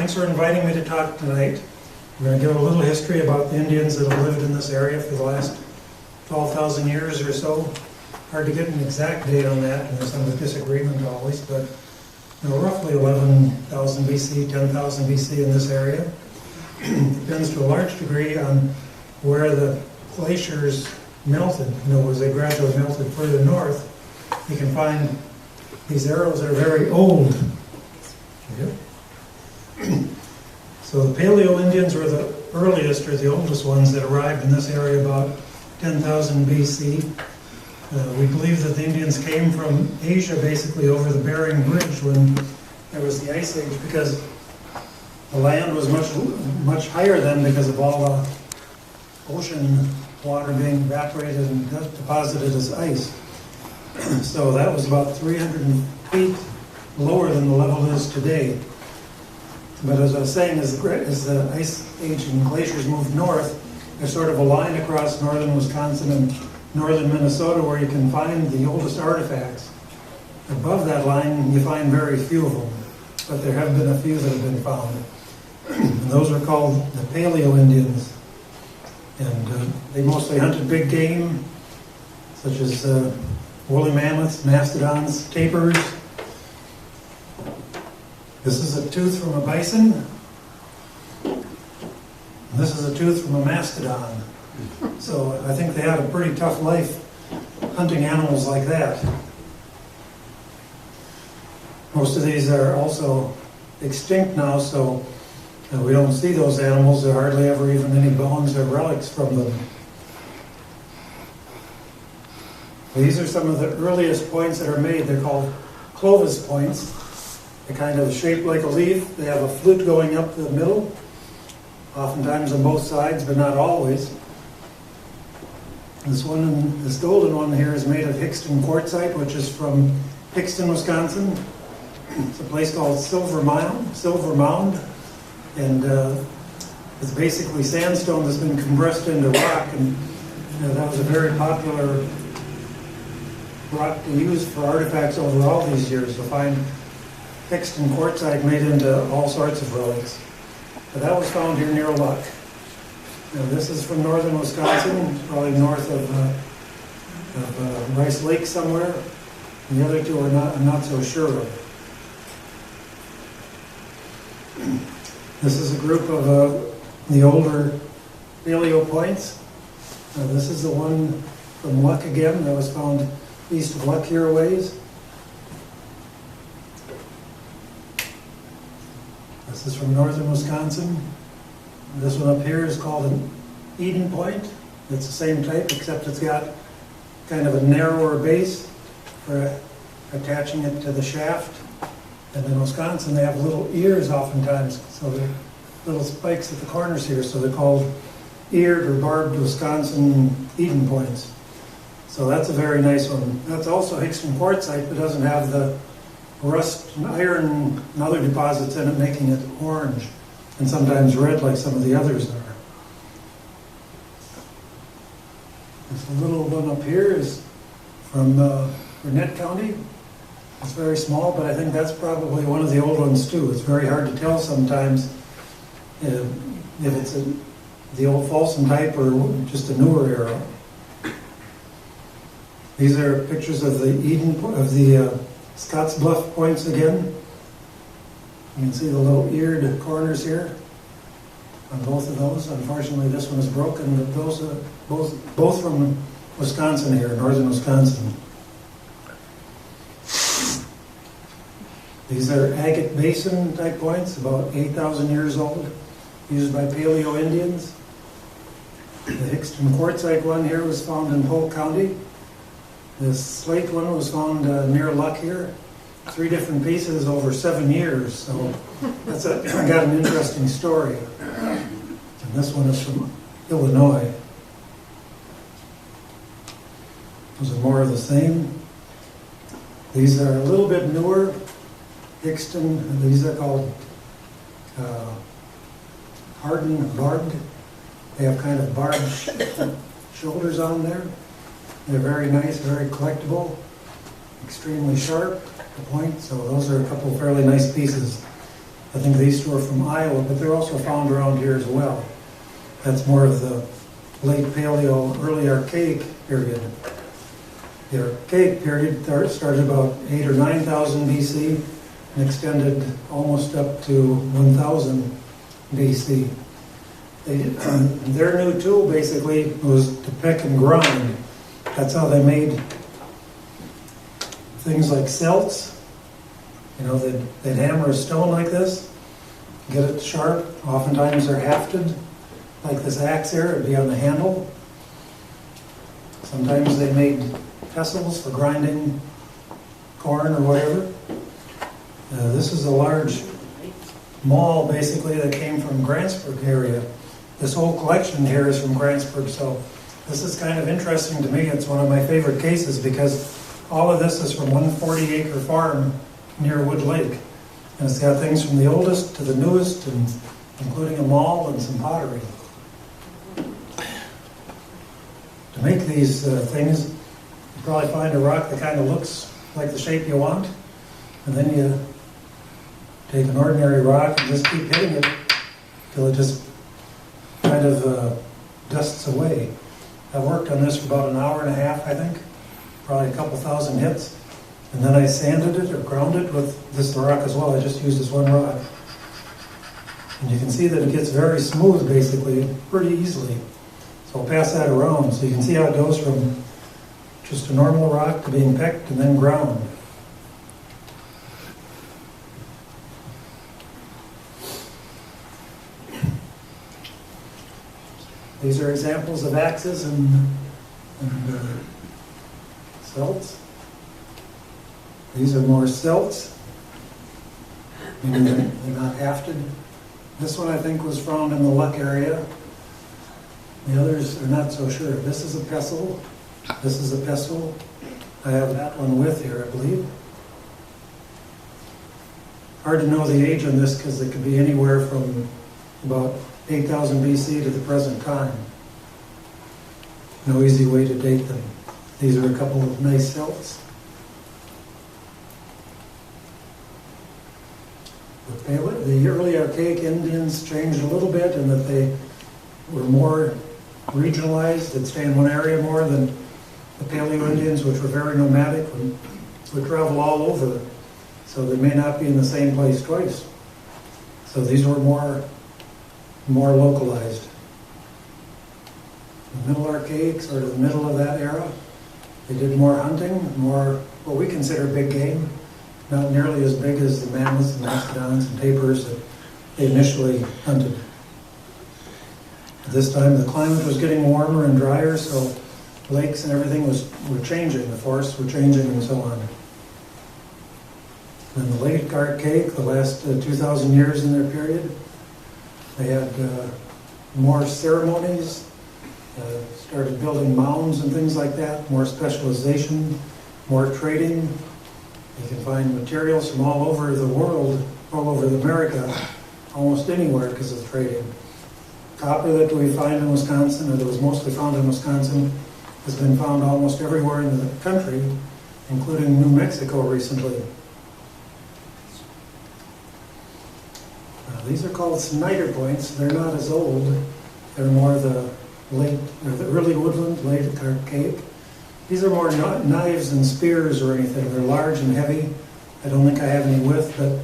Thanks for inviting me to talk tonight. I'm going to give a little history about the Indians that have lived in this area for the last 12,000 years or so. Hard to get an exact date on that, and there's some disagreement always, but roughly 11,000 BC, 10,000 BC in this area. Depends to a large degree on where the glaciers melted. As they gradually melted further north, you can find these arrows that are very old. Okay. So the Paleo-Indians were the earliest or the oldest ones that arrived in this area about 10,000 BC. We believe that the Indians came from Asia basically over the Bering Bridge when there was the Ice Age, because the land was much higher then because of all the ocean water being evaporated and deposited as ice. So that was about 300 feet lower than the level is today. But as I was saying, as the Ice Age and glaciers moved north, there's sort of a line across northern Wisconsin and northern Minnesota where you can find the oldest artifacts. Above that line, you find very few of them, but there have been a few that have been found. And those are called the Paleo-Indians. And they mostly hunted big game, such as woolly mammoths, mastodons, tapirs. This is a tooth from a bison. And this is a tooth from a mastodon. So I think they had a pretty tough life hunting animals like that. Most of these are also extinct now, so we don't see those animals. There are hardly ever even any bones or relics from them. These are some of the earliest points that are made. They're called Clovis points. They're kind of shaped like a leaf. They have a flute going up the middle, oftentimes on both sides, but not always. This golden one here is made of Hickston quartzite, which is from Hickston, Wisconsin. It's a place called Silver Mound, and it's basically sandstone that's been compressed into rock, and that was a very popular rock to use for artifacts over all these years. You'll find Hickston quartzite made into all sorts of relics. But that was found here near Luck. Now, this is from northern Wisconsin, probably north of Rice Lake somewhere. And the other two I'm not so sure of. This is a group of the older paleo points. This is the one from Luck again that was found east of Luck here a ways. This is from northern Wisconsin. This one up here is called an Eden point. It's the same type, except it's got kind of a narrower base for attaching it to the shaft. And in Wisconsin, they have little ears oftentimes, so they're little spikes at the corners here, so they're called eared or barbed Wisconsin Eden points. So that's a very nice one. That's also Hickston quartzite, but doesn't have the rust and iron and other deposits in it, making it orange and sometimes red like some of the others are. This little one up here is from Burnett County. It's very small, but I think that's probably one of the old ones too. It's very hard to tell sometimes if it's the old Folsom type or just a newer arrow. These are pictures of the Scotts Bluff points again. You can see the little eared corners here on both of those. Unfortunately, this one is broken, but those are both from Wisconsin here, northern Wisconsin. These are agate basin type points, about 8,000 years old, used by Paleo-Indians. The Hickston quartzite one here was found in Polk County. This slate one was found near Luck here. 3 different pieces over 7 years, so that's got an interesting story. And this one is from Illinois. Those are more of the same. These are a little bit newer. Hickston, these are called hardened barbed. They have kind of barbed shoulders on there. They're very nice, very collectible, extremely sharp, the point. So those are a couple of fairly nice pieces. I think these two are from Iowa, but they're also found around here as well. That's more of the late Paleo, early Archaic period. The Archaic period started about 8,000 or 9,000 BC and extended almost up to 1,000 BC. Their new tool basically was to pick and grind. That's how they made things like celts. You know, they'd hammer a stone like this, get it sharp. Oftentimes they're hafted, like this axe here, it'd be on the handle. Sometimes they made pestles for grinding corn or whatever. This is a large mall, basically, that came from Grantsburg area. This whole collection here is from Grantsburg, so this is kind of interesting to me. It's one of my favorite cases because all of this is from one 40-acre farm near Wood Lake. And it's got things from the oldest to the newest, and including a mall and some pottery. To make these things, you probably find a rock that kind of looks like the shape you want, and then you take an ordinary rock and just keep hitting it till it just kind of dusts away. I worked on this for about an hour and a half, I think, probably a couple thousand hits, and then I sanded it or ground it with this rock as well. I just used this one rock. And you can see that it gets very smooth, basically, pretty easily. So I'll pass that around so you can see how it goes from just a normal rock to being picked and then ground. These are examples of axes and celts. These are more celts, meaning they're not hafted. This one I think was found in the Luck area. The others are not so sure. This is a pestle. This is a pestle. I have that one with here, I believe. Hard to know the age on this because it could be anywhere from about 8,000 BC to the present time. No easy way to date them. These are a couple of nice celts. The early Archaic Indians changed a little bit in that they were more regionalized. They'd stay in one area more than the Paleo-Indians, which were very nomadic and would travel all over. So they may not be in the same place twice. So these were more localized. The Middle Archaic, sort of the middle of that era, they did more hunting, more what we consider big game, not nearly as big as the mammoths and mastodons and tapirs that they initially hunted. At this time the climate was getting warmer and drier, so lakes and everything were changing, the forests were changing and so on. In the late Archaic, the last 2,000 years in their period, they had more ceremonies, started building mounds and things like that, more specialization, more trading. You can find materials from all over the world, all over America, almost anywhere because of trading. Copper that we find in Wisconsin, or that was mostly found in Wisconsin, has been found almost everywhere in the country, including New Mexico recently. These are called Snyder points. They're not as old. They're more the early woodland, late Archaic. These are more knives and spears or anything. They're large and heavy. I don't think I have any width, but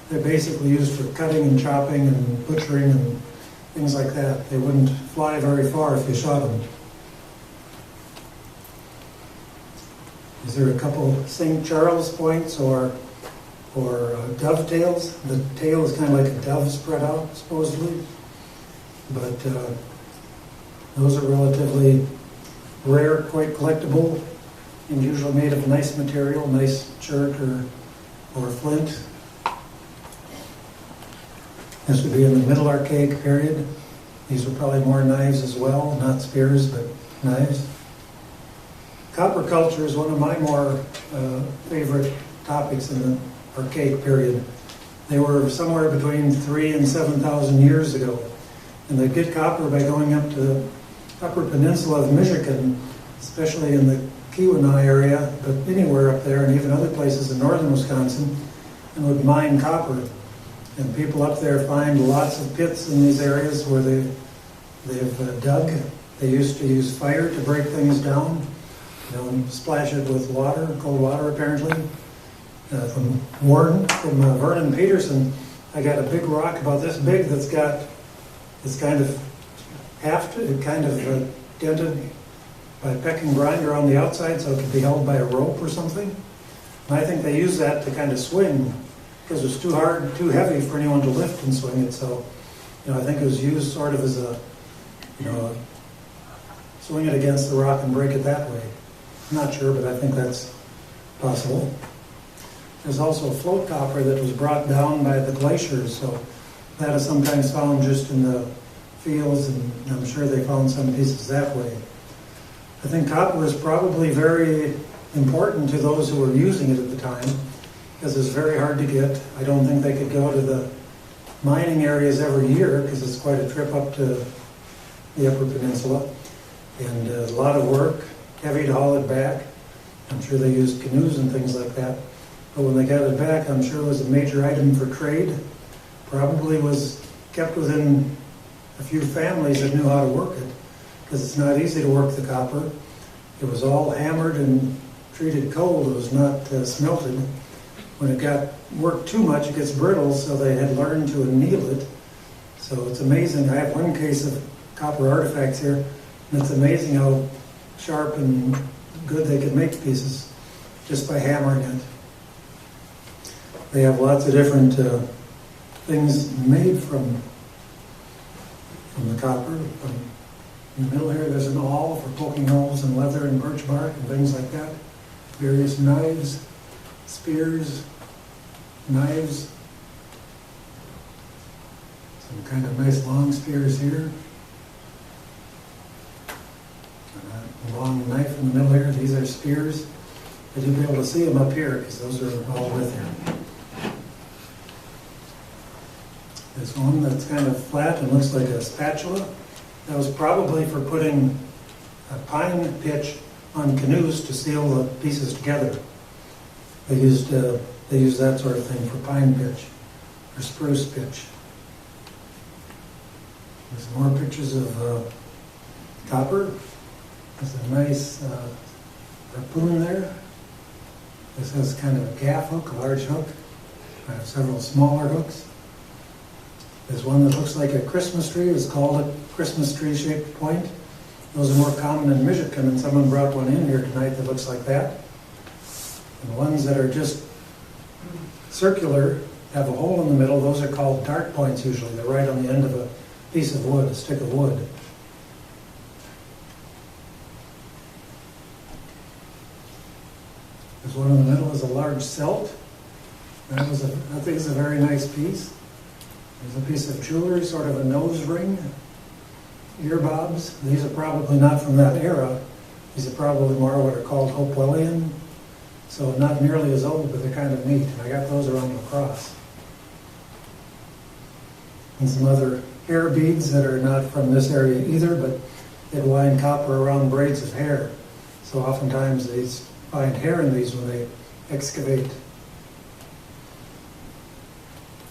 they're basically used for cutting and chopping and butchering and things like that. They wouldn't fly very far if you shot them. These are a couple St. Charles points or dovetails. The tail is kind of like a dove spread out, supposedly. But those are relatively rare, quite collectible, and usually made of nice material, nice chert or flint. This would be in the Middle Archaic period. These were probably more knives as well, not spears, but knives. Copper culture is one of my more favorite topics in the Archaic period. They were somewhere between 3,000 and 7,000 years ago. And they get copper by going up to the Upper Peninsula of Michigan, especially in the Keweenaw area, but anywhere up there and even other places in northern Wisconsin, and would mine copper. And people up there find lots of pits in these areas where they've dug. They used to use fire to break things down, and splash it with water, cold water apparently. From Vernon Peterson, I got a big rock about this big that's got, it's kind of dented by a pecking grinder on the outside so it could be held by a rope or something. And I think they use that to kind of swing because it's too hard, too heavy for anyone to lift and swing it. So, I think it was used sort of as a, swing it against the rock and break it that way. I'm not sure, but I think that's possible. There's also float copper that was brought down by the glaciers, so that is sometimes found just in the fields, and I'm sure they found some pieces that way. I think copper is probably very important to those who were using it at the time, because it's very hard to get. I don't think they could go to the mining areas every year, because it's quite a trip up to the Upper Peninsula, and a lot of work, heavy to haul it back. I'm sure they used canoes and things like that. But when they got it back, I'm sure it was a major item for trade. Probably was kept within a few families that knew how to work it, because it's not easy to work the copper. It was all hammered and treated cold. It was not smelted. When it got worked too much, it gets brittle, so they had learned to anneal it. So it's amazing. I have one case of copper artifacts here, and it's amazing how sharp and good they could make pieces just by hammering it. They have lots of different things made from the copper. In the middle here, there's an awl for poking holes in leather and birch bark and things like that. Various knives, spears, knives. Some kind of nice long spears here. And a long knife in the middle here. These are spears. But you'll be able to see them up here because those are all with here. This one that's kind of flat and looks like a spatula. That was probably for putting a pine pitch on canoes to seal the pieces together. They used that sort of thing for pine pitch or spruce pitch. There's more pictures of copper. There's a nice harpoon there. This has kind of a gaff hook, a large hook. I have several smaller hooks. There's one that looks like a Christmas tree. It's called a Christmas tree shaped point. Those are more common in Michigan, and someone brought one in here tonight that looks like that. And the ones that are just circular, have a hole in the middle, those are called dart points usually. They're right on the end of a piece of wood, a stick of wood. There's one in the middle is a large celt. I think it's a very nice piece. There's a piece of jewelry, sort of a nose ring, ear bobs. These are probably not from that era. These are probably more what are called Hopewellian. So not nearly as old, but they're kind of neat. And I got those around La Crosse. And some other hair beads that are not from this area either, but they wind copper around braids of hair. So oftentimes they find hair in these when they excavate.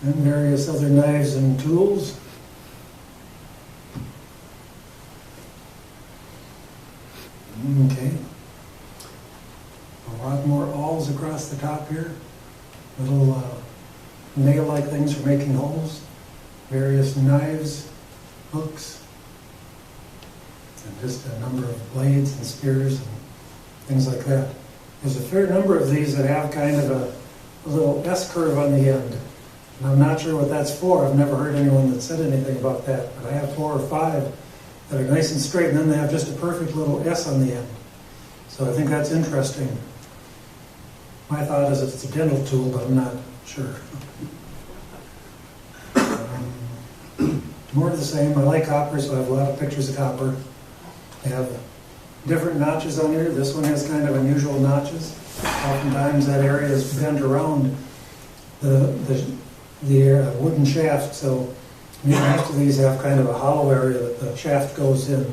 And various other knives and tools. Okay. A lot more awls across the top here. Little nail-like things for making holes. Various knives, hooks, and just a number of blades and spears and things like that. There's a fair number of these that have kind of a little S-curve on the end. And I'm not sure what that's for. I've never heard anyone that said anything about that. But I have 4 or 5 that are nice and straight, and then they have just a perfect little S on the end. So I think that's interesting. My thought is it's a dental tool, but I'm not sure. More of the same. I like copper, so I have a lot of pictures of copper. I have different notches on here. This one has kind of unusual notches. Oftentimes that area is bent around the wooden shaft, so most of these have kind of a hollow area that the shaft goes in.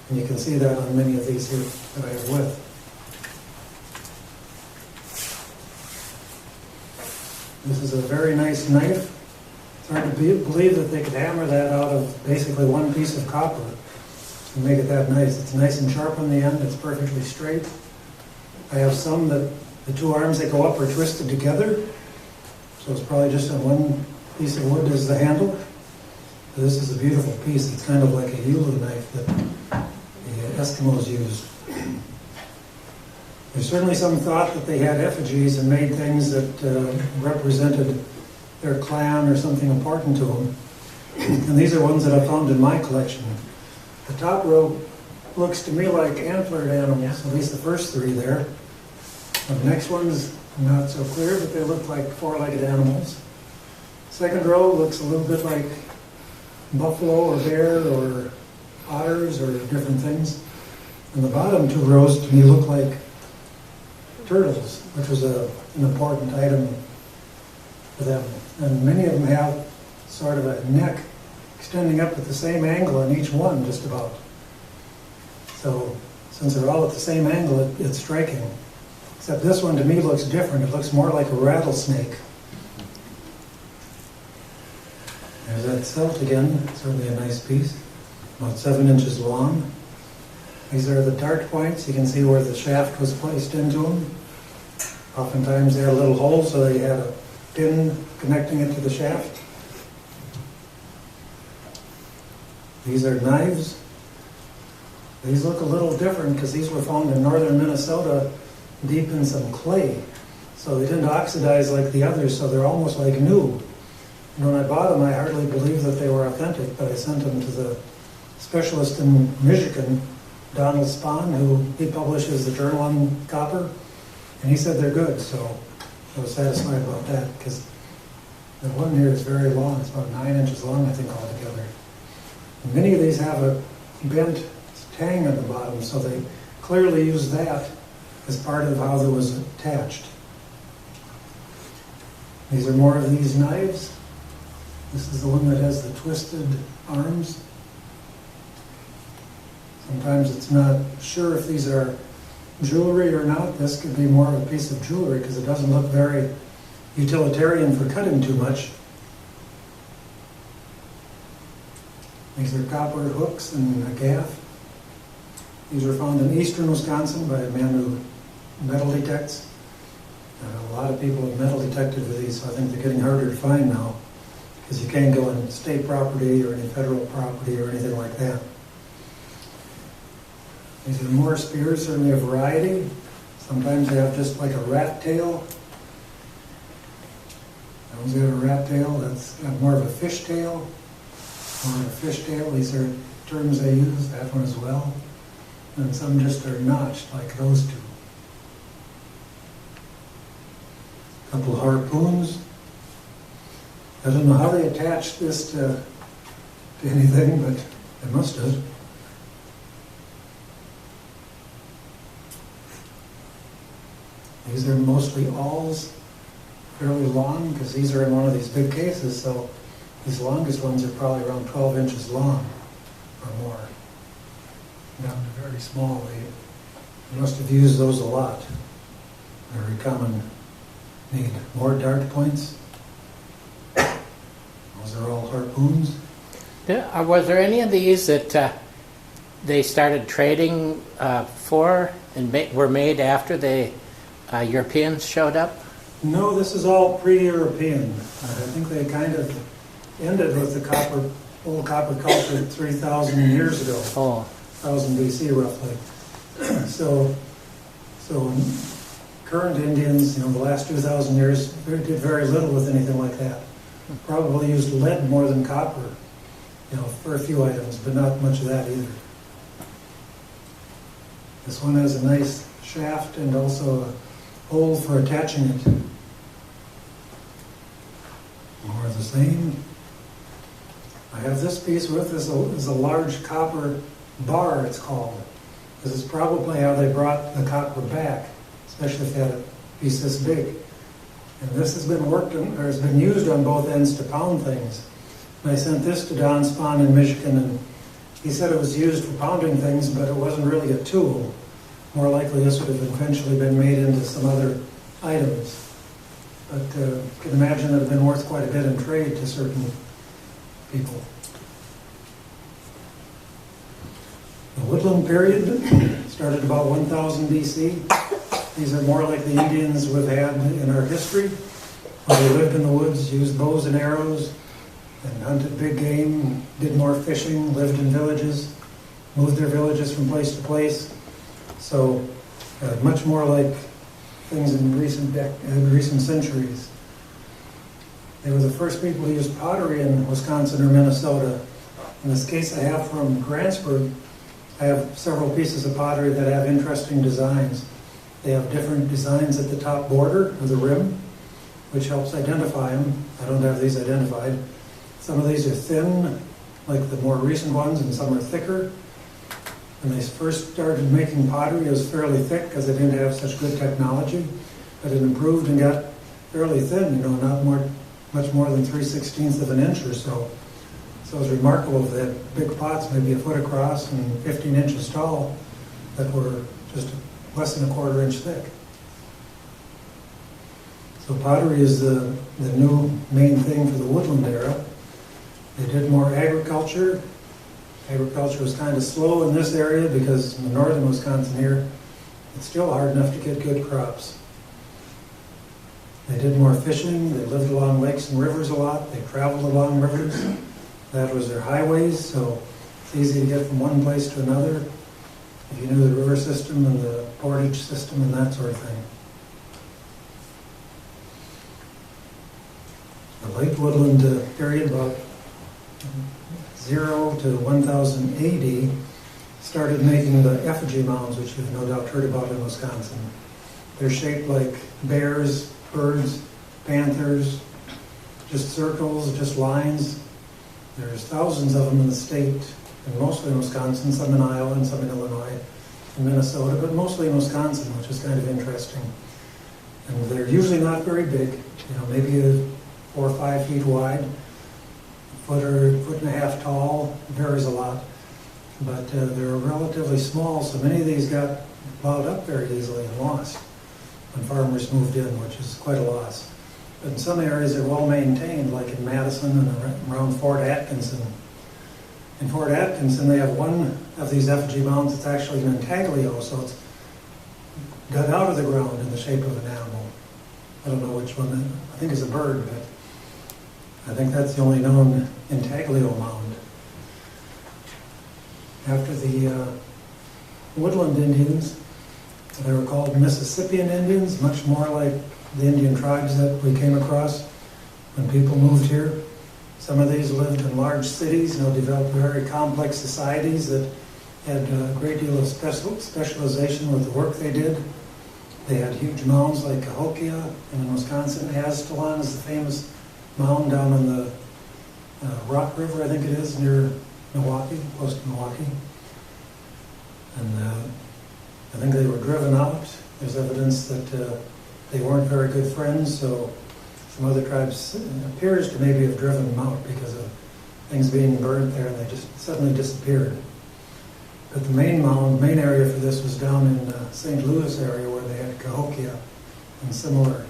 And you can see that on many of these here that I have with. This is a very nice knife. hard to believe that they could hammer that out of basically one piece of copper and make it that nice. It's nice and sharp on the end, it's perfectly straight. I have some that the two arms that go up are twisted together, so it's probably just on one piece of wood as the handle. This is a beautiful piece. It's kind of like a hula knife that the Eskimos used. There's certainly some thought that they had effigies and made things that represented their clan or something important to them. And these are ones that I found in my collection. The top row looks to me like antlered animals, at least the first three there. The next one's not so clear, but they look like four-legged animals. Second row looks a little bit like buffalo or bear or otters or different things. And the bottom two rows to me look like turtles, which was an important item for them. And many of them have sort of a neck extending up at the same angle on each one, just about. So since they're all at the same angle, it's striking. Except this one to me looks different. It looks more like a rattlesnake. There's that celt again, certainly a nice piece, about 7 inches long. These are the dart points. You can see where the shaft was placed into them. Oftentimes they had a little hole, so they had a pin connecting it to the shaft. These are knives. These look a little different because these were found in northern Minnesota deep in some clay. So they didn't oxidize like the others, so they're almost like new. And when I bought them, I hardly believed that they were authentic, but I sent them to the specialist in Michigan, Donald Spahn, who he publishes the Journal on Copper, and he said they're good, so I was satisfied about that, because the one here is very long. It's about 9 inches long, I think, altogether. And many of these have a bent tang on the bottom, so they clearly use that as part of how it was attached. These are more of these knives. This is the one that has the twisted arms. Sometimes it's not sure if these are jewelry or not. This could be more of a piece of jewelry because it doesn't look very utilitarian for cutting too much. These are copper hooks and a gaff. These were found in eastern Wisconsin by a man who metal detects. A lot of people have metal detected with these, so I think they're getting harder to find now because you can't go on state property or any federal property or anything like that. These are more spears, certainly a variety. Sometimes they have just like a rat tail. That one's got a rat tail. That's got more of a fish tail. More of a fish tail. These are terms they use, that one as well. And some just are notched like those two. A couple of harpoons. I don't know how they attached this to anything, but they must have. These are mostly awls, fairly long, because these are in one of these big cases, so these longest ones are probably around 12 inches long or more. Down to very small. They must have used those a lot. Very common need. More dart points. Those are all harpoons. Was there any of these that they started trading for and were made after the Europeans showed up? No, this is all pre-European. I think they kind of ended with the old copper culture 3,000 years ago. Oh. 1000 BC roughly. So current Indians, the last 2,000 years did very little with anything like that. Probably used lead more than copper, for a few items, but not much of that either. This one has a nice shaft and also a hole for attaching it. More of the same. I have this piece with this is a large copper bar, it's called. This is probably how they brought the copper back, especially if they had a piece this big. And this has been worked on, or has been used on both ends to pound things. And I sent this to Don Spahn in Michigan, and he said it was used for pounding things, but it wasn't really a tool. More likely this would have eventually been made into some other items. But you can imagine it had been worth quite a bit in trade to certain people. The woodland period started about 1000 BC. These are more like the Indians we've had in our history, where they lived in the woods, used bows and arrows, and hunted big game, did more fishing, lived in villages, moved their villages from place to place. So much more like things in recent centuries. They were the first people to use pottery in Wisconsin or Minnesota. In this case I have from Grantsburg, I have several pieces of pottery that have interesting designs. They have different designs at the top border of the rim, which helps identify them. I don't have these identified. Some of these are thin, like the more recent ones, and some are thicker. When they first started making pottery, it was fairly thick because they didn't have such good technology, but it improved and got fairly thin, not much more than 3/16 of an inch or so. So it's remarkable that big pots, maybe a foot across and 15 inches tall, that were just less than a quarter-inch thick. So pottery is the new main thing for the woodland era. They did more agriculture. Agriculture was kind of slow in this area because in the northern Wisconsin here, it's still hard enough to get good crops. They did more fishing. They lived along lakes and rivers a lot. They traveled along rivers. That was their highways, so it's easy to get from one place to another if you knew the river system and the portage system and that sort of thing. The late woodland period, about 0 to 1000 AD, started making the effigy mounds, which you've no doubt heard about in Wisconsin. They're shaped like bears, birds, panthers, just circles, just lines. There's thousands of them in the state, and mostly in Wisconsin, some in Iowa and some in Illinois and Minnesota, but mostly in Wisconsin, which is kind of interesting. And they're usually not very big, maybe 4 or 5 feet wide, a foot or foot and a half tall, varies a lot. But they're relatively small, so many of these got plowed up very easily and lost when farmers moved in, which is quite a loss. But in some areas they're well maintained, like in Madison and around Fort Atkinson. In Fort Atkinson they have one of these effigy mounds that's actually an intaglio, so it's dug out of the ground in the shape of an animal. I don't know which one, I think it's a bird, but I think that's the only known intaglio mound. After the Woodland Indians, they were called Mississippian Indians, much more like the Indian tribes that we came across when people moved here. Some of these lived in large cities, developed very complex societies that had a great deal of specialization with the work they did. They had huge mounds like Cahokia, and in Wisconsin, Aztalan is the famous mound down on the Rock River, I think it is, near Milwaukee, close to Milwaukee. And I think they were driven out. There's evidence that they weren't very good friends, so some other tribes appears to maybe have driven them out because of things being burned there, and they just suddenly disappeared. But the main area for this was down in St. Louis area where they had Cahokia and similar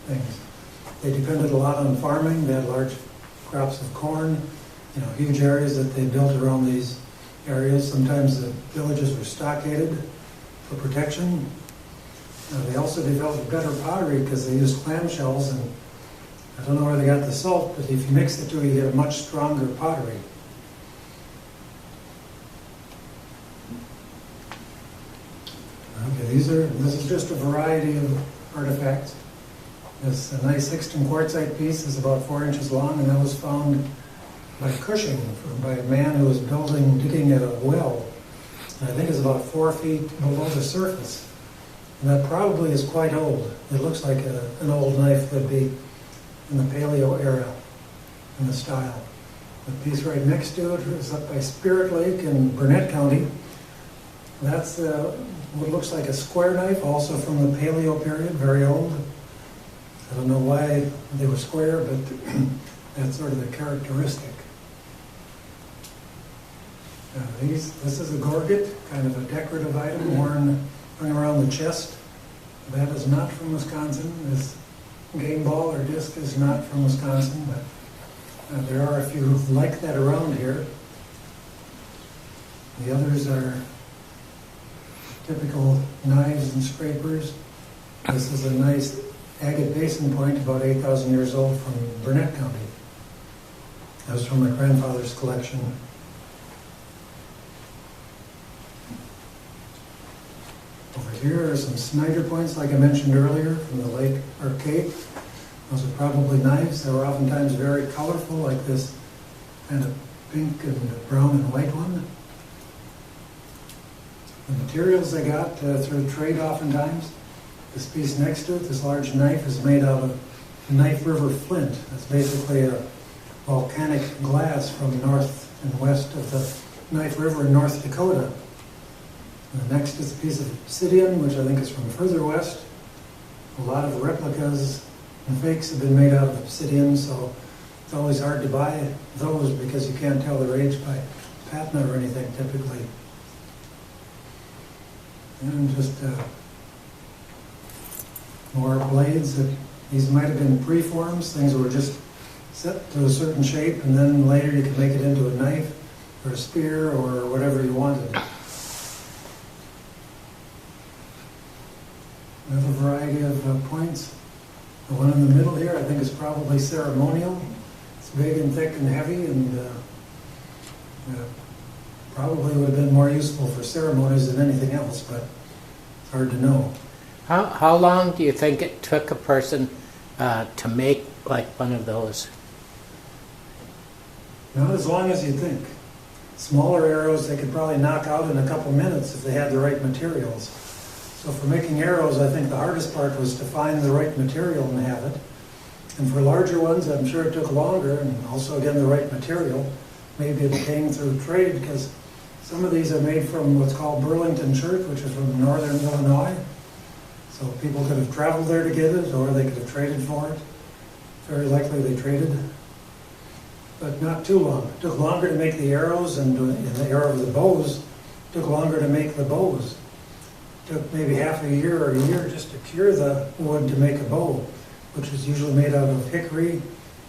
things. They depended a lot on farming. They had large crops of corn, huge areas that they built around these areas. Sometimes the villages were stockaded for protection. They also developed better pottery because they used clamshells, and I don't know where they got the salt, but if you mix the two, you get a much stronger pottery. Okay, this is just a variety of artifacts. This nice Hixton quartzite piece is about 4 inches long, and that was found by Cushing, by a man who was digging at a well. And I think it's about 4 feet below the surface. And that probably is quite old. It looks like an old knife that'd be in the Paleo era, in the style. The piece right next to it is up by Spirit Lake in Burnett County. That's what looks like a square knife, also from the Paleo period, very old. I don't know why they were square, but that's sort of the characteristic. This is a gorget, kind of a decorative item hung around the chest. That is not from Wisconsin. This game ball or disc is not from Wisconsin, but There are a few like that around here. The others are typical knives and scrapers. This is a nice agate basin point, about 8,000 years old, from Burnett County. That was from my grandfather's collection. Over here are some Snyder points, like I mentioned earlier, from the lake Archaic. Those are probably knives. They were oftentimes very colorful, like this kind of pink and brown and white one. The materials they got through trade oftentimes. This piece next to it, this large knife, is made out of Knife River flint. That's basically a volcanic glass from north and west of the Knife River in North Dakota. And the next is a piece of obsidian, which I think is from further west. A lot of replicas and fakes have been made out of obsidian, so it's always hard to buy those because you can't tell their age by patina or anything typically. And just more blades. These might have been preforms, things that were just set to a certain shape, and then later you could make it into a knife or a spear or whatever you wanted. Another variety of points. The one in the middle here I think is probably ceremonial. It's big and thick and heavy, and probably would have been more useful for ceremonies than anything else, but it's hard to know. How long do you think it took a person to make like one of those? Not as long as you think. Smaller arrows they could probably knock out in a couple minutes if they had the right materials. So for making arrows, I think the hardest part was to find the right material and have it. And for larger ones, I'm sure it took longer, and also, again, the right material. Maybe it came through trade, because some of these are made from what's called Burlington Church, which is from northern Illinois. So people could have traveled there to get it, or they could have traded for it. Very likely they traded. But not too long. It took longer to make the arrows, and the arrow of the bows took longer to make the bows. It took maybe half a year or a year just to cure the wood to make a bow, which is usually made out of hickory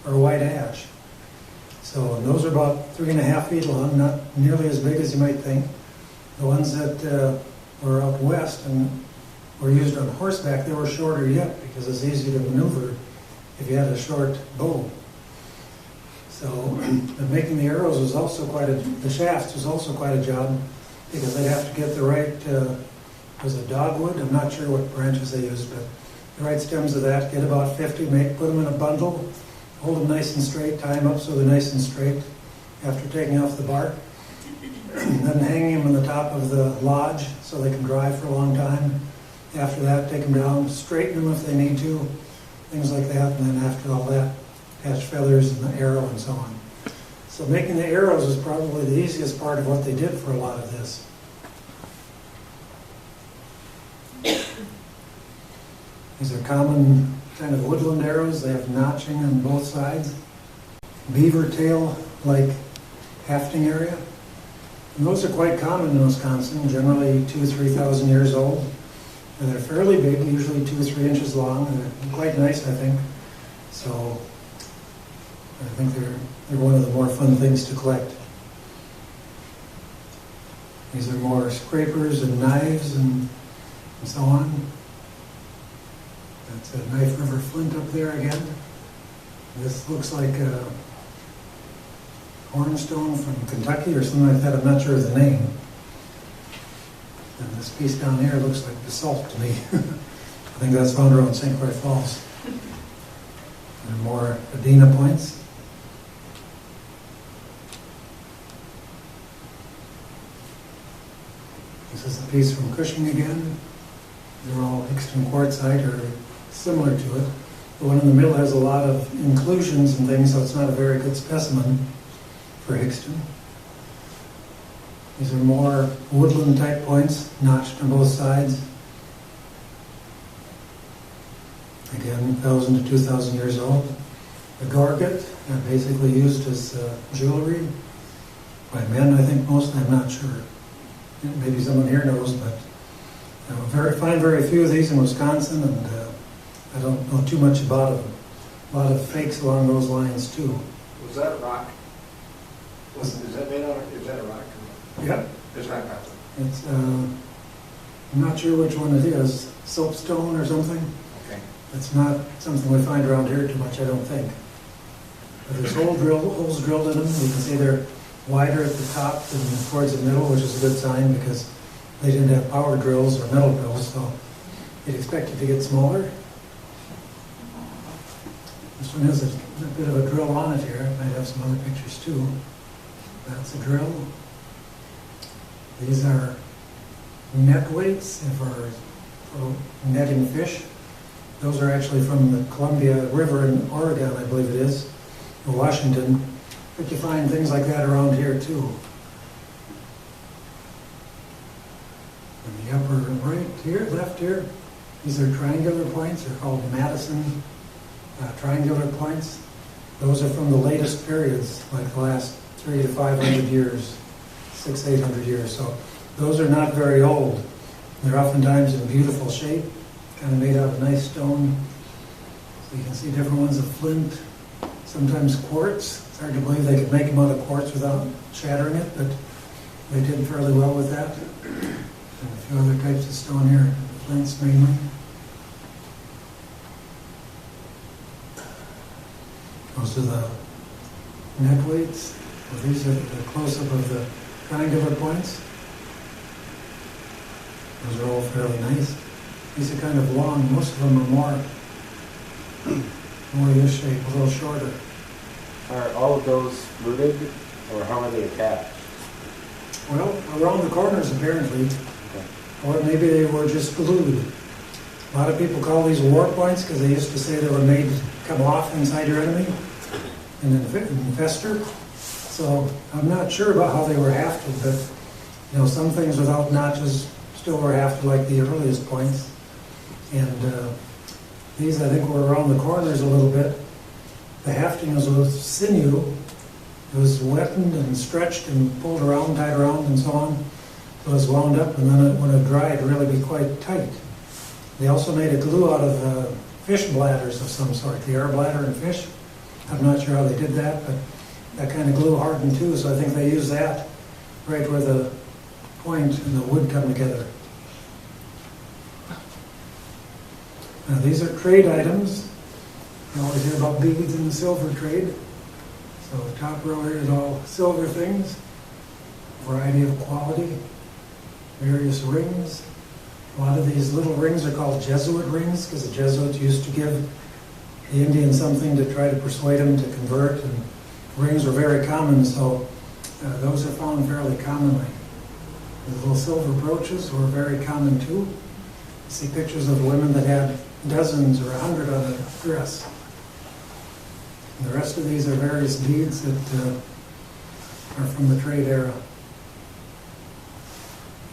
or white ash. So those are about 3.5 feet long, not nearly as big as you might think. The ones that were out west and were used on horseback, they were shorter yet because it's easy to maneuver if you had a short bow. So making the arrows was also the shafts was also quite a job, because they'd have to get the right, was it dogwood? I'm not sure what branches they used, but the right stems of that, get about 50, put them in a bundle, hold them nice and straight, tie them up so they're nice and straight after taking off the bark. Then hanging them on the top of the lodge so they can dry for a long time. After that, take them down, straighten them if they need to, things like that, and then after all that, attach feathers and the arrow and so on. So making the arrows is probably the easiest part of what they did for a lot of this. These are common kind of woodland arrows. They have notching on both sides. Beaver tail-like hafting area. And those are quite common in Wisconsin, generally 2,000 to 3,000 years old. And they're fairly big, usually 2 or 3 inches long. And they're quite nice, I think. So I think they're one of the more fun things to collect. These are more scrapers and knives and so on. That's a Knife River flint up there again. This looks like a hornstone from Kentucky or something like that. I'm not sure of the name. And this piece down here looks like basalt to me. I think that's found around St. Croix Falls. And more Adena points. This is a piece from Cushing again. They're all Hickston quartzite or similar to it. The one in the middle has a lot of inclusions and things, so it's not a very good specimen for Hickston. These are more woodland type points, notched on both sides. Again, 1,000 to 2,000 years old. The garget, basically used as jewelry by men, I think mostly, I'm not sure. Maybe someone here knows, but find very few of these in Wisconsin, and I don't know too much about them. A lot of fakes along those lines too. Was that rock? Is that made out of, is that a rock? Yep. It's not rock. It's, I'm not sure which one it is, soapstone or something. Okay. It's not something we find around here too much, I don't think. But there's holes drilled in them. You can see they're wider at the top than towards the middle, which is a good sign because they didn't have power drills or metal drills, so you'd expect it to get smaller. This one has a bit of a drill on it here. It might have some other pictures too. That's a drill. These are net weights for netting fish. Those are actually from the Columbia River in Oregon, I believe it is, or Washington. But you find things like that around here too. In the upper right here, left here, these are triangular points. They're called Madison triangular points. Those are from the latest periods, like the last 300 to 500 years, 600, 800 years. So those are not very old. They're oftentimes in beautiful shape, kind of made out of nice stone. So you can see different ones of flint, sometimes quartz. It's hard to believe they could make them out of quartz without shattering it, but they did fairly well with that. And a few other types of stone here, flints mainly. Those are the net weights. Well, these are the close-up of the triangular points. Those are all fairly nice. These are kind of long. Most of them are more this shape, a little shorter. Are all of those fluted, or how are they attached? Well, around the corners apparently, Okay. or maybe they were just glued. A lot of people call these war points because they used to say they were made to come off inside your enemy and infester. So I'm not sure about how they were hafted, but some things without notches still were hafted like the earliest points. And these I think were around the corners a little bit. The hafting was with sinew. It was wetted and stretched and pulled around, tied around, and so on. So it was wound up, and then when it dried, it'd really be quite tight. They also made a glue out of fish bladders of some sort, the air bladder in fish. I'm not sure how they did that, but that kind of glue hardened too, so I think they used that right where the point and the wood come together. Now these are trade items. You always hear about beads in the silver trade. So the top row here is all silver things, variety of quality, various rings. A lot of these little rings are called Jesuit rings because the Jesuits used to give the Indians something to try to persuade them to convert, and rings were very common, so those are found fairly commonly. The little silver brooches were very common too. You see pictures of women that had dozens or 100 on a dress. And the rest of these are various beads that are from the trade era.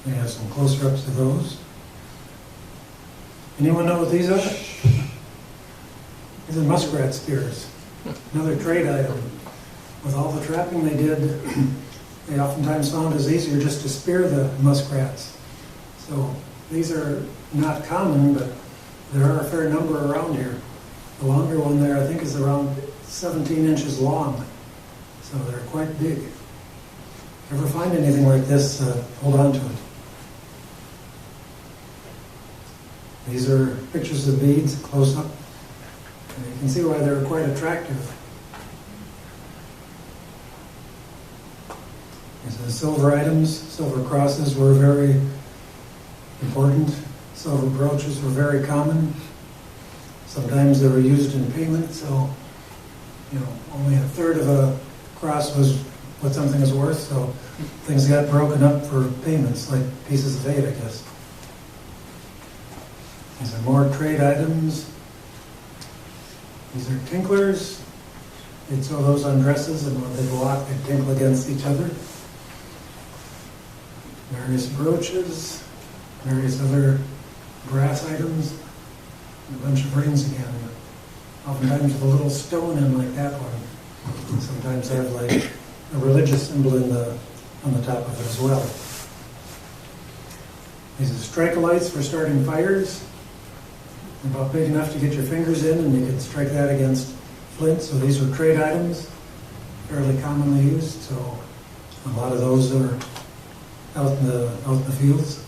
We have some closer-ups of those. Anyone know what these are? These are muskrat spears. Another trade item. With all the trapping they did, they oftentimes found it was easier just to spear the muskrats. So these are not common, but there are a fair number around here. The longer one there, I think, is around 17 inches long. So they're quite big. If you ever find anything like this, hold on to it. These are pictures of beads, close up. And you can see why they're quite attractive. These are silver items. Silver crosses were very important. Silver brooches were very common. Sometimes they were used in payment, so only a third of a cross was what something is worth, so things got broken up for payments, like pieces of 8, I guess. These are more trade items. These are tinklers. They'd sew those on dresses, and when they'd walk, they'd tinkle against each other. Various brooches, various other brass items, and a bunch of rings again. Oftentimes with a little stone in like that one. And sometimes they have like a religious symbol on the top of it as well. These are strike-a-lights for starting fires. About big enough to get your fingers in, and you could strike that against flint. So these were trade items. fairly commonly used, so a lot of those are out in the fields.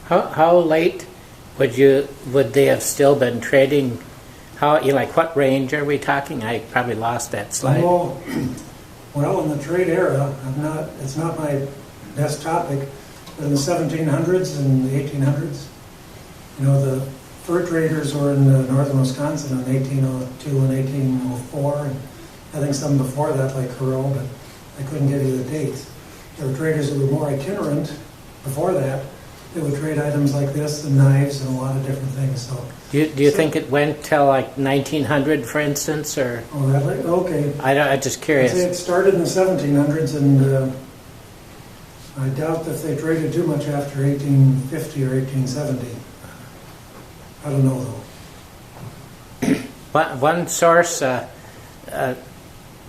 How late would they have still been trading? Like what range are we talking? I probably lost that slide. Well, in the trade era, it's not my best topic, but in the 1700s and the 1800s, the fur traders were in northern Wisconsin in 1802 and 1804, and I think some before that, like Hurrell, but I couldn't get you the dates. There were traders that were more itinerant before that. They would trade items like this and knives and a lot of different things. So, do you think it went till like 1900, for instance, or? Oh, that okay. I'm just curious. I'd say it started in the 1700s, and I doubt if they traded too much after 1850 or 1870. I don't know though. One source,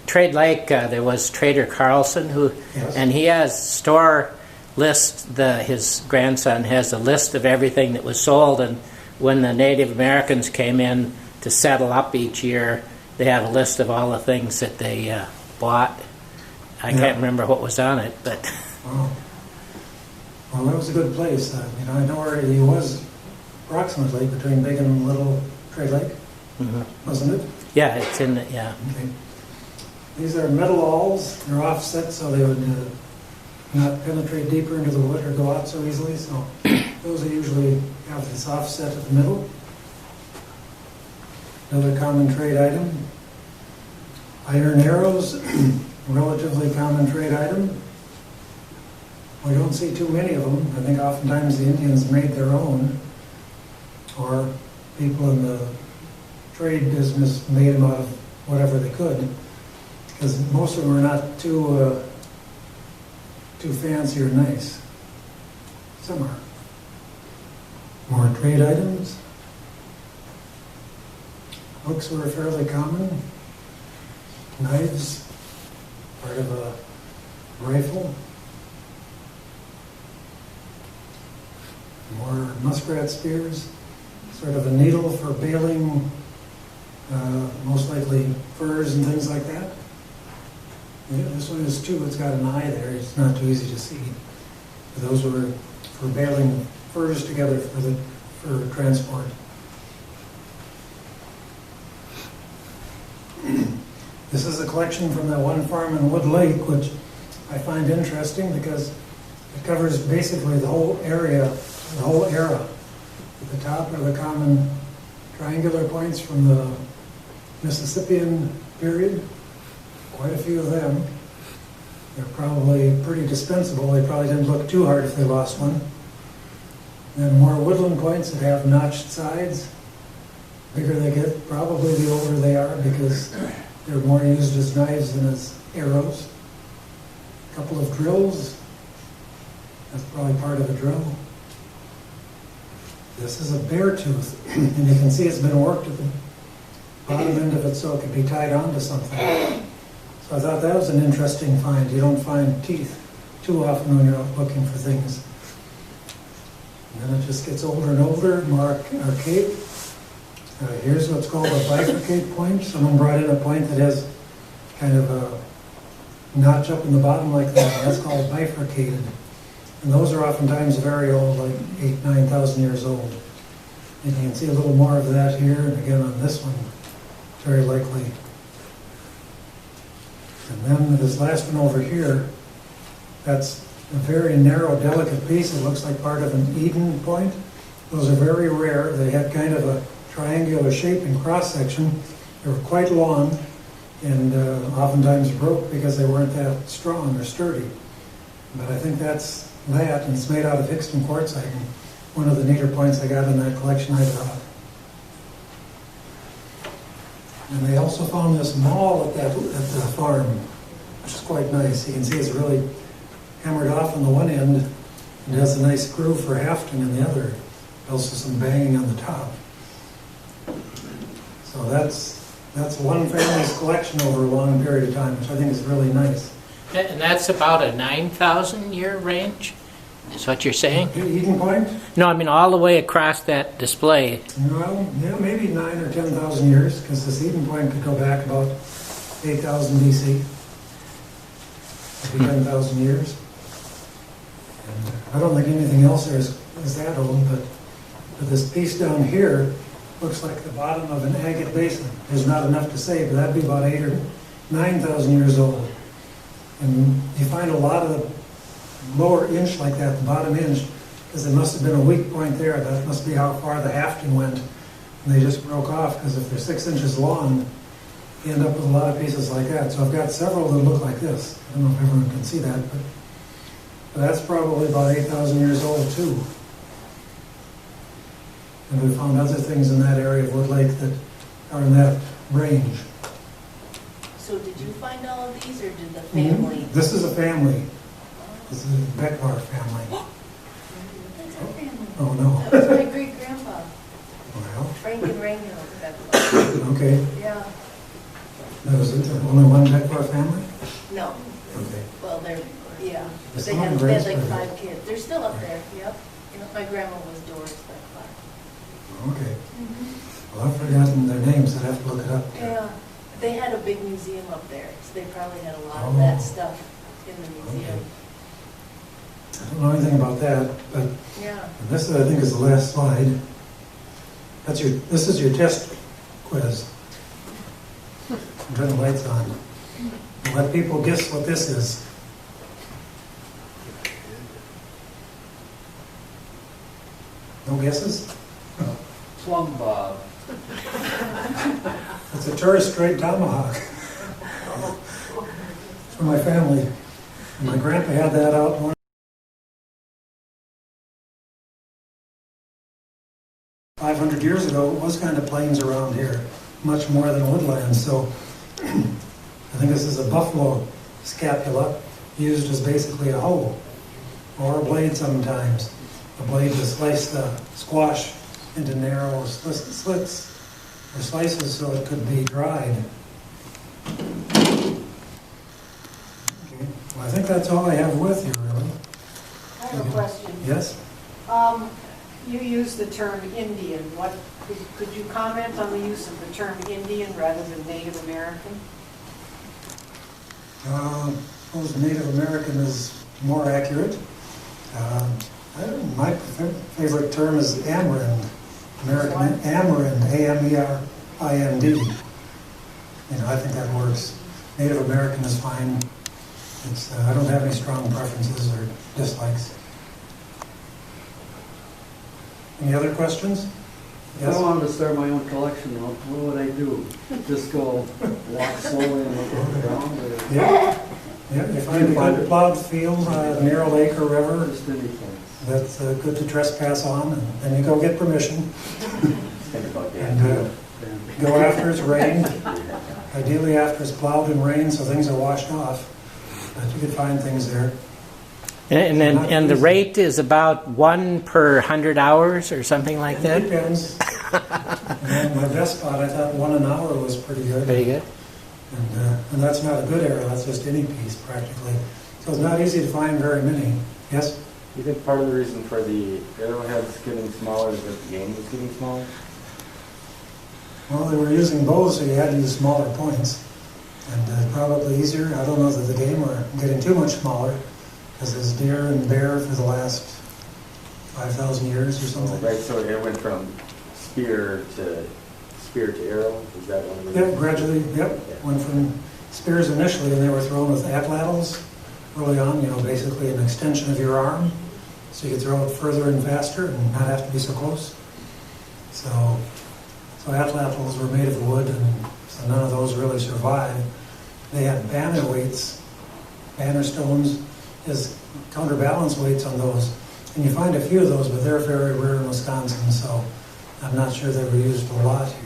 Trade Lake, there was Trader Carlson Yes. and he has store lists. His grandson has a list of everything that was sold, and when the Native Americans came in to settle up each year, they have a list of all the things that they bought. I can't remember what was on it, but Wow. Well, that was a good place. I know where he was approximately between Big and Little Trade Lake, wasn't it? yeah, it's in the, yeah. Okay. These are metal awls. They're offset so they would not penetrate deeper into the wood or go out so easily. So those are usually have this offset at the middle. Another common trade item. Iron arrows, relatively common trade item. We don't see too many of them. I think oftentimes the Indians made their own, or people in the trade business made them out of whatever they could, because most of them are not too fancy or nice. Some are. More trade items. Hooks were fairly common. Knives, part of a rifle. More muskrat spears, sort of a needle for baling, most likely furs and things like that. Yeah, this one is too, it's got an eye there, it's not too easy to see. But those were for baling furs together for transport. This is a collection from that one farm in Wood Lake, which I find interesting because it covers basically the whole area, the whole era. At the top are the common triangular points from the Mississippian period. Quite a few of them. They're probably pretty dispensable. They probably didn't look too hard if they lost one. Then more woodland points that have notched sides. Bigger they get, probably the older they are because they're more used as knives than as arrows. A couple of drills. That's probably part of a drill. This is a bear tooth, and you can see it's been worked at the bottom end of it so it could be tied onto something. So I thought that was an interesting find. You don't find teeth too often when you're out looking for things. And then it just gets older and older, more archaic. Here's what's called a bifurcate point. Someone brought in a point that has kind of a notch up in the bottom like that. That's called bifurcated. And those are oftentimes very old, like 8,000, 9,000 years old. And you can see a little more of that here, and again on this one, very likely. And then this last one over here, that's a very narrow, delicate piece. It looks like part of an Eden point. Those are very rare. They had kind of a triangular shape in cross-section. They were quite long and oftentimes broke because they weren't that strong or sturdy. But I think that's that, and it's made out of Hixton quartzite. And one of the neater points I got in that collection, I thought. And they also found this maul at the farm, which is quite nice. You can see it's really hammered off on the one end, and it has a nice groove for hafting in the other. Also some banging on the top. So that's one family's collection over a long period of time, which I think is really nice. And that's about a 9,000 year range, is what you're saying? Eden Point? No, I mean all the way across that display. Well, yeah, maybe 9,000 or 10,000 years, because this Eden Point could go back about 8,000 BC. maybe 10,000 years. And I don't think anything else there is that old, but this piece down here looks like the bottom of an agate basin. There's not enough to say, but that'd be about 8,000 or 9,000 years old. And you find a lot of the lower inch like that, the bottom inch, because there must have been a weak point there. That must be how far the hafting went. And they just broke off, because if they're 6 inches long, you end up with a lot of pieces like that. So I've got several that look like this. I don't know if everyone can see that, but that's probably about 8,000 years old too. And we found other things in that area of Wood Lake that are in that range. So did you find all of these, or did the family? This is a family. This is a Becklar family. That's our family. Oh, no. That was my great-grandpa, Well, Frank and Rangel Becklar. okay. Yeah. That was only one Becklar family? No, Okay. well, yeah. There's They some had in like Graysburg. 5 kids. They're still up there, yep. My grandma was Doris Becklar. Okay. Well, I've forgotten their names. I'd have to look it up. Yeah, they had a big museum up there, so they probably had a lot of Oh. that stuff in the museum. I don't know anything about that, but Yeah. this, I think, is the last slide. This is your test quiz. Turn the lights on. And let people guess what this is. No guesses? Plumb bob. It's a tourist straight tomahawk. It's from my family. And my grandpa had that out one 500 years ago. It was kind of plains around here, much more than woodland. So I think this is a buffalo scapula used as basically a hoe or a blade sometimes. A blade to slice the squash into narrow slits or slices so it could be dried. Okay. Well, I think that's all I have with you, really. I have a question. Yes? You use the term Indian. Could you comment on the use of the term Indian rather than Native American? I suppose Native American is more accurate. My favorite term is Amerindian. American Amerindian, A-M-E-R-I-N-D. I think that works. Native American is fine. I don't have any strong preferences or dislikes. Any other questions? If I wanted to start my own collection, what would I do? Just go walk slowly and look around? Or Yeah. If I find a plowed field near a lake or river, just any place? that's good to trespass on, and then you go get permission. And go after it's rained. Ideally after it's plowed and rained, so things are washed off. But you could find things there. And the rate is about 1 per 100 hours or something like It that? depends. And my best spot, I thought 1 an hour was pretty good. Very good. And that's not a good arrow, that's just any piece practically. So it's not easy to find very many. Yes? You think part of the reason for the arrowheads getting smaller is that the game was getting smaller? Well, they were using bows, so you had to use smaller points. And probably easier. I don't know that the game were getting too much smaller, because there's deer and bear for the last 5,000 years or something. Right, so it went from spear to arrow? Is that one of the Yeah, gradually, yep. Went from spears initially, and they were thrown with atlatls early on, basically an extension of your arm, so you could throw it further and faster and not have to be so close. So atlatls were made of wood, and so none of those really survived. They had banner weights, banner stones as counterbalance weights on those. And you find a few of those, but they're very rare in Wisconsin, so I'm not sure they were used a lot here.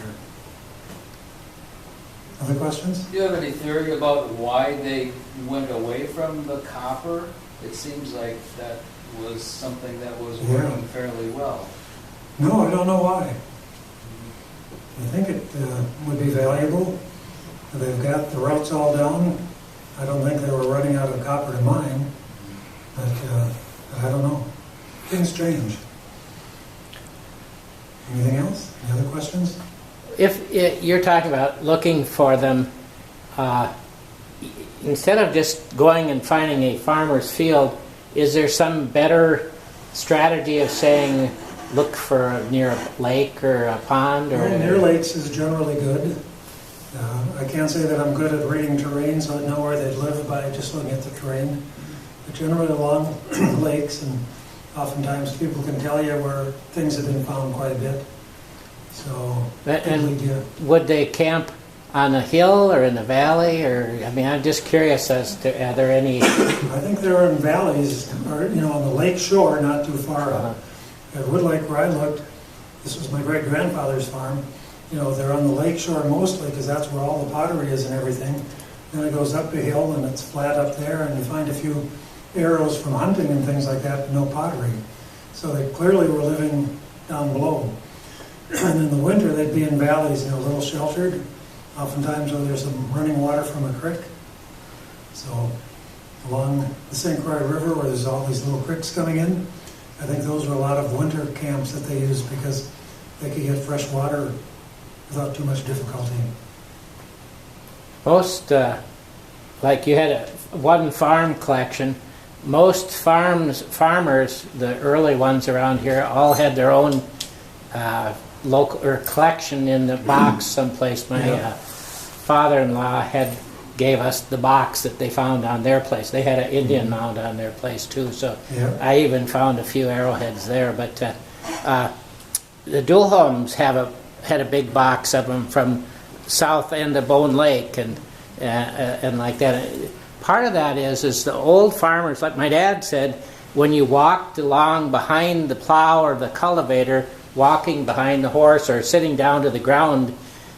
Other questions? Do you have any theory about why they went away from the copper? It seems like that was something that was working fairly well. No, I don't know why. I think it would be valuable. They've got the routes all down. I don't think they were running out of copper to mine, but I don't know. Things change. Anything else? Any other questions? If you're talking about looking for them, instead of just going and finding a farmer's field, is there some better strategy of saying, look for near a lake or a pond? Or Near lakes is generally good. I can't say that I'm good at reading terrain, so I know where they live by just looking at the terrain. But generally along lakes, and oftentimes people can tell you where things have been found quite a bit. So, And yeah. would they camp on a hill or in a valley? Or I mean, I'm just curious as to, are there any... I think they're in valleys, or on the lake shore, not too far up. At Wood Lake, where I looked, this was my great-grandfather's farm. They're on the lake shore mostly because that's where all the pottery is and everything. Then it goes up a hill and it's flat up there, and you find a few arrows from hunting and things like that, but no pottery. So they clearly were living down below. And in the winter, they'd be in valleys, a little sheltered. Oftentimes, there's some running water from a creek. So along the St. Croix River, where there's all these little creeks coming in, I think those were a lot of winter camps that they used because they could get fresh water without too much difficulty. Most, like you had one farm collection, most farmers, the early ones around here, all had their own local or collection in the box someplace. My father-in-law gave us the box that they found on their place. They had an Indian mound on their place too, so I even found a few arrowheads there. But the Dulholms had a big box of them from south end of Bone Lake and like that. Part of that is the old farmers, like my dad said, when you walked along behind the plow or the cultivator, walking behind the horse or sitting down to the ground,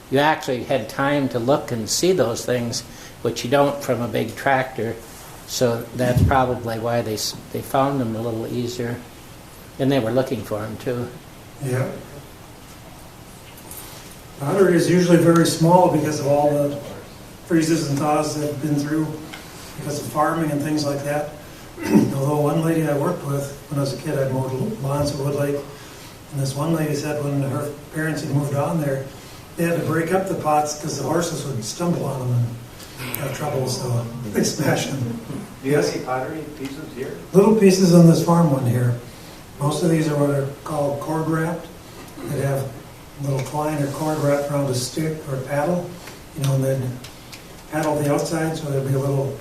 you actually had time to look and see those things, which you don't from a big tractor. So that's probably why they found them a little easier. And they were looking for them too. Yeah. Pottery is usually very small because of all the freezes and thaws they've been through because of farming and things like that. Although one lady I worked with when I was a kid, I mowed lawns at Wood Lake, and this one lady said when her parents had moved on there, they had to break up the pots because the horses would stumble on them and have trouble, so they smash them. Do you have any pottery pieces here? Little pieces on this farm one here. Most of these are what are called cord wrapped. They'd have a little twine or cord wrapped around a stick or a paddle, and they'd paddle the outside so there'd be a little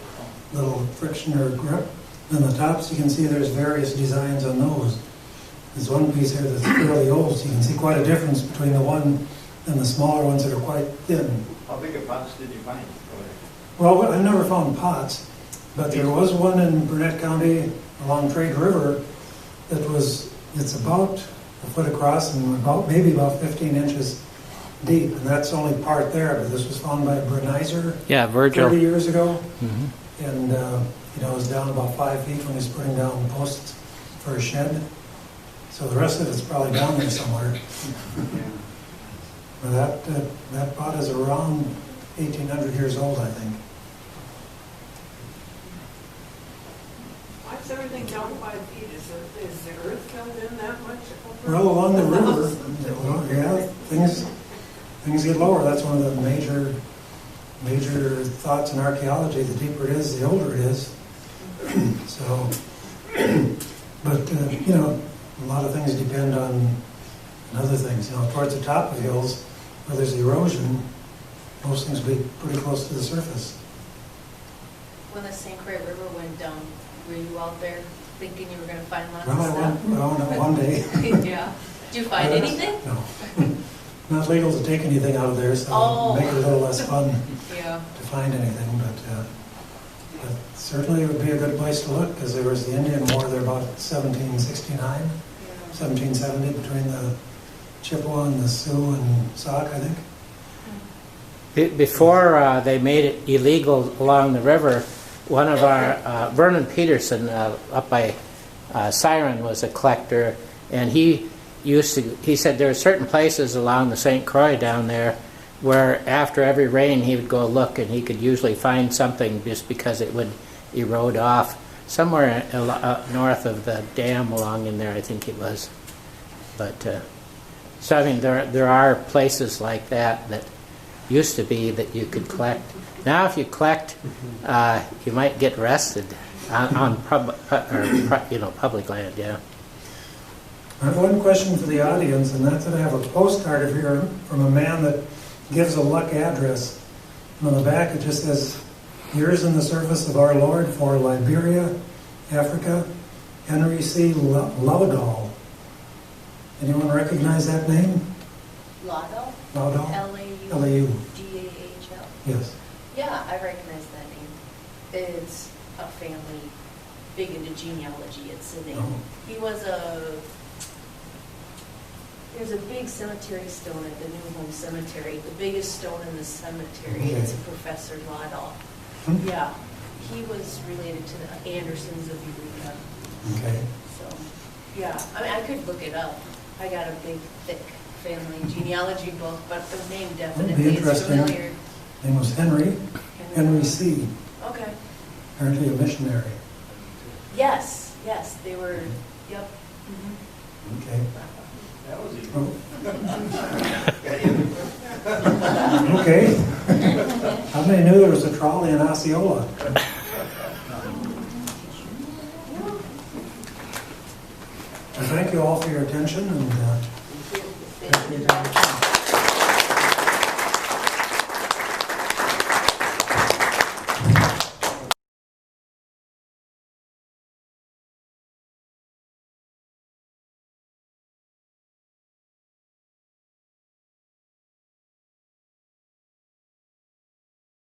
friction or grip. And the tops, you can see there's various designs on those. There's one piece here that's fairly old, so you can see quite a difference between the one and the smaller ones that are quite thin. How big of pots did you find? Well, I've never found pots, but there was one in Burnett County along Trade River it's about a foot across and maybe about 15 inches deep, and that's only part there, but this was found by Brenizer Yeah, Virgil. 30 years ago, Mm-hmm. and it was down about 5 feet when he was putting down posts for a shed. So the rest of it's probably down there somewhere. But that pot is around 1,800 years old, I think. Why's everything down 5 feet? Is the earth filled in that much? Well, along the river, things get lower. That's one of the major thoughts in archaeology. The deeper it is, the older it is. So, but a lot of things depend on other things. Towards the top of hills, where there's erosion, most things will be pretty close to the surface. When the St. Croix River went down, were you out there thinking you were going to find lots Well, I went one day. Yeah. Did you find anything? No. Not legal to take anything out of there, so make it a little less fun Yeah. to find anything. But certainly it would be a good place to look because there was the Indian War there about 1769, 1770 between the Chippewa and the Sioux and Sauk, I think. Before they made it illegal along the river, one of our, Vernon Peterson up by Siren was a collector, and he said there are certain places along the St. Croix down there where after every rain he would go look and he could usually find something just because it would erode off. Somewhere north of the dam along in there, I think it was. But, so I mean, there are places like that used to be that you could collect. Now, if you collect, you might get arrested on public land. Yeah. I have one question for the audience, and that's that I have a postcard of here from a man that gives a luck address. And on the back it just says, "Years in the service of our Lord for Liberia, Africa, Henry C. Laudall." Anyone recognize that name? Lotto? Laudall? L-A-U. L-A-U. Yes. Yeah, I recognize that name. It's a family big into genealogy. It's a name. Oh. He was there's a big cemetery stone at the New Home Cemetery, the biggest stone in the cemetery. Okay. It's a Professor Laudall. Hmm. Yeah, he was related to the Andersons of Eureka. Okay. So, yeah, I mean, I could look it up. I got a big, thick family genealogy book, but the name definitely is interesting. familiar. Name was Henry C. Okay. Apparently a missionary. Yes, they were, yep. Mhm. Okay. That was easy. Oh. Okay. How many knew there was a trolley in Osceola? Well, thank you all for your attention and Thank you.